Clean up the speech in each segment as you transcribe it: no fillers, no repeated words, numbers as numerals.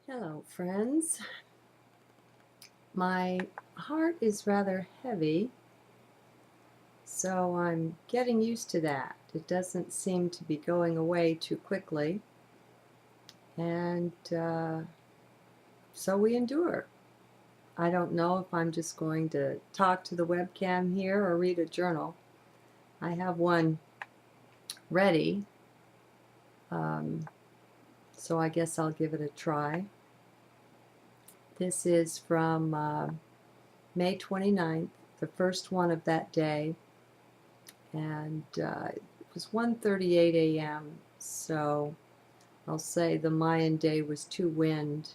Hello, friends. My heart is rather heavy, so I'm getting used to that. It doesn't seem to be going away too quickly, and so we endure. I don't know if I'm just going to talk to the webcam here or read a journal. I have one ready, um, so I guess I'll give it a try. This is from May 29th, the first one of that day, and it was 1:38 a.m. So I'll say the Mayan day was 2 wind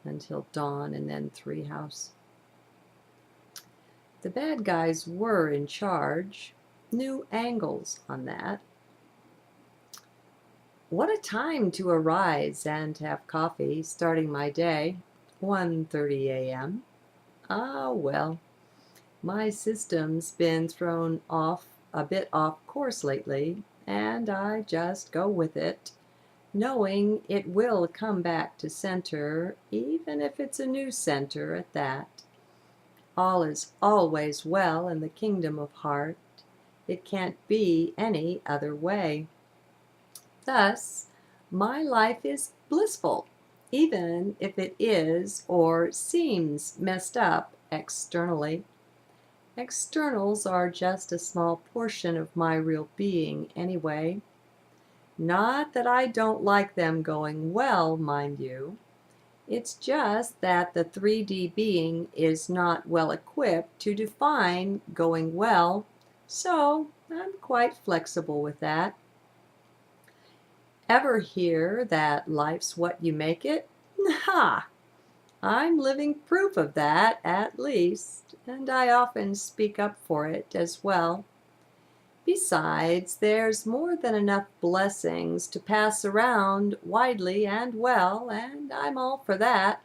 until dawn, and then 3 house. The bad guys were in charge. New angles on that. What a time to arise and have coffee, starting my day. 1:30 a.m. Ah, well, my system's been thrown off a bit off course lately, and I just go with it, knowing it will come back to center, even if it's a new center at that. All is always well in the kingdom of heart. It can't be any other way. Thus, my life is blissful, even if it is or seems messed up externally. Externals are just a small portion of my real being anyway. Not that I don't like them going well, mind you. It's just that the 3D being is not well equipped to define going well, so I'm quite flexible with that. Ever hear that life's what you make it? Ha! I'm living proof of that, at least, and I often speak up for it as well. Besides, there's more than enough blessings to pass around widely and well, and I'm all for that.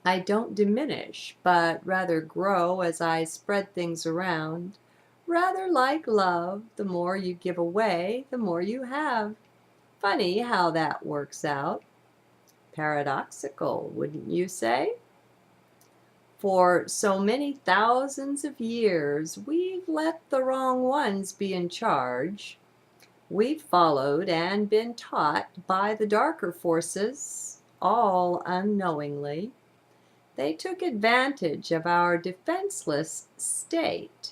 I don't diminish, but rather grow as I spread things around. Rather like love, the more you give away, the more you have. Funny how that works out. Paradoxical, wouldn't you say? For so many thousands of years, we've let the wrong ones be in charge. We've followed and been taught by the darker forces, all unknowingly. They took advantage of our defenseless state.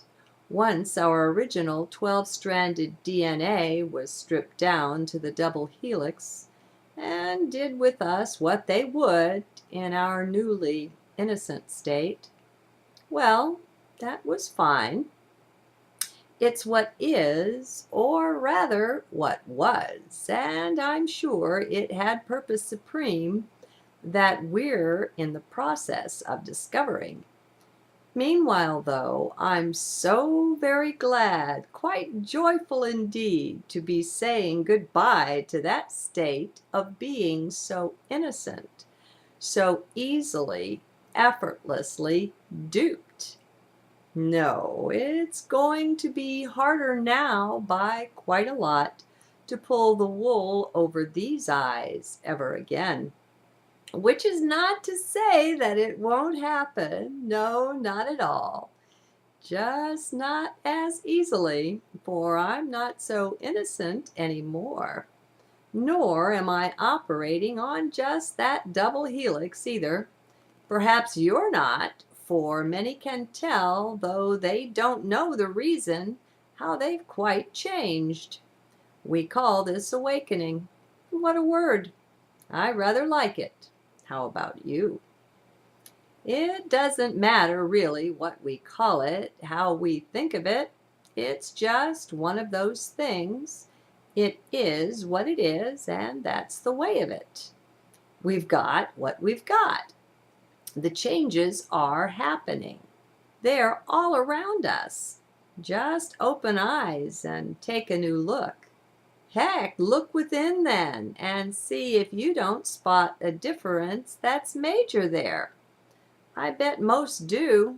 Once our original 12-stranded DNA was stripped down to the double helix, and did with us what they would in our newly innocent state. Well, that was fine. It's what is, or rather what was, and I'm sure it had purpose supreme that we're in the process of discovering. Meanwhile, though, I'm so very glad, quite joyful indeed, to be saying goodbye to that state of being so innocent, so easily, effortlessly duped. No, it's going to be harder now by quite a lot to pull the wool over these eyes ever again. Which is not to say that it won't happen. No, not at all. Just not as easily, for I'm not so innocent anymore. Nor am I operating on just that double helix either. Perhaps you're not, for many can tell, though they don't know the reason, how they've quite changed. We call this awakening. What a word! I rather like it. How about you? It doesn't matter really what we call it, how we think of it. It's just one of those things. It is what it is, and that's the way of it. We've got what we've got. The changes are happening. They're all around us. Just open eyes and take a new look. Heck, look within then and see if you don't spot a difference that's major there. I bet most do.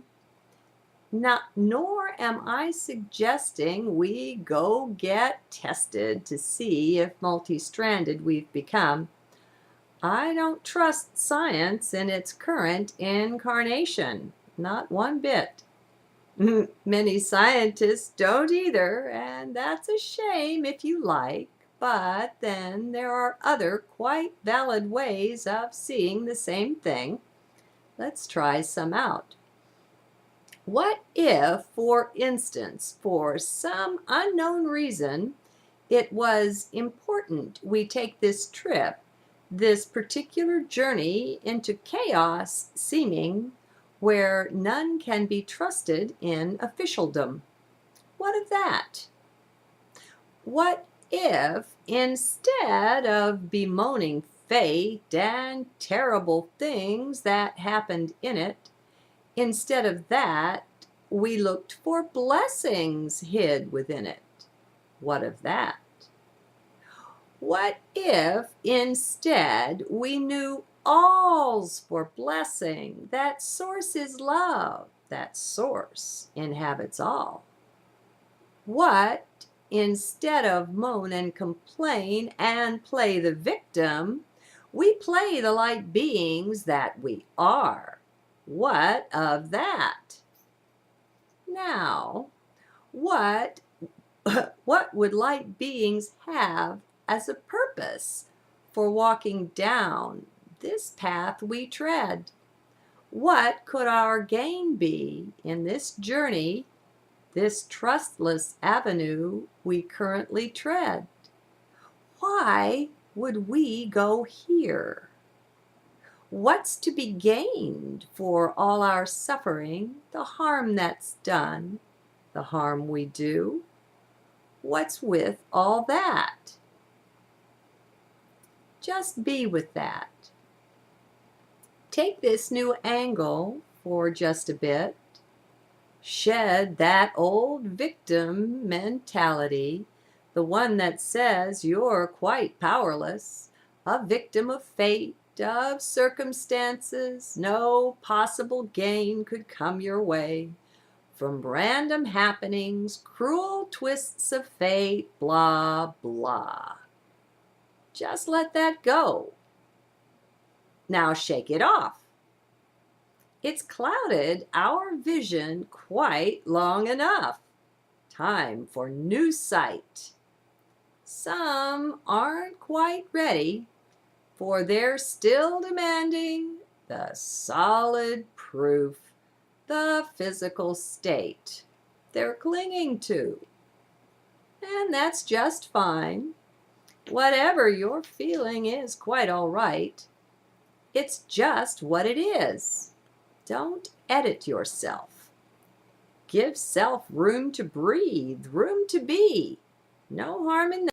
Nor am I suggesting we go get tested to see if multi-stranded we've become. I don't trust science in its current incarnation, not one bit. Many scientists don't either, and that's a shame if you like, but then there are other quite valid ways of seeing the same thing. Let's try some out. What if, for instance, for some unknown reason, it was important we take this trip, this particular journey into chaos seeming, where none can be trusted in officialdom? What of that? What if, instead of bemoaning fate and terrible things that happened in it, instead of that, we looked for blessings hid within it? What of that? What if instead we knew all's for blessing, that source is love, that source inhabits all? What, instead of moan and complain and play the victim, we play the light beings that we are? What of that? Now, what would light beings have as a purpose for walking down this path we tread? What could our gain be in this journey, this trustless avenue we currently tread? Why would we go here? What's to be gained for all our suffering, the harm that's done, the harm we do? What's with all that? Just be with that. Take this new angle for just a bit. Shed that old victim mentality, the one that says you're quite powerless, a victim of fate, of circumstances, no possible gain could come your way from random happenings, cruel twists of fate, blah, blah. Just let that go. Now shake it off. It's clouded our vision quite long enough. Time for new sight. Some aren't quite ready, for they're still demanding the solid proof, the physical state they're clinging to. And that's just fine. Whatever you're feeling is quite all right. It's just what it is. Don't edit yourself. Give self room to breathe, room to be. No harm in that.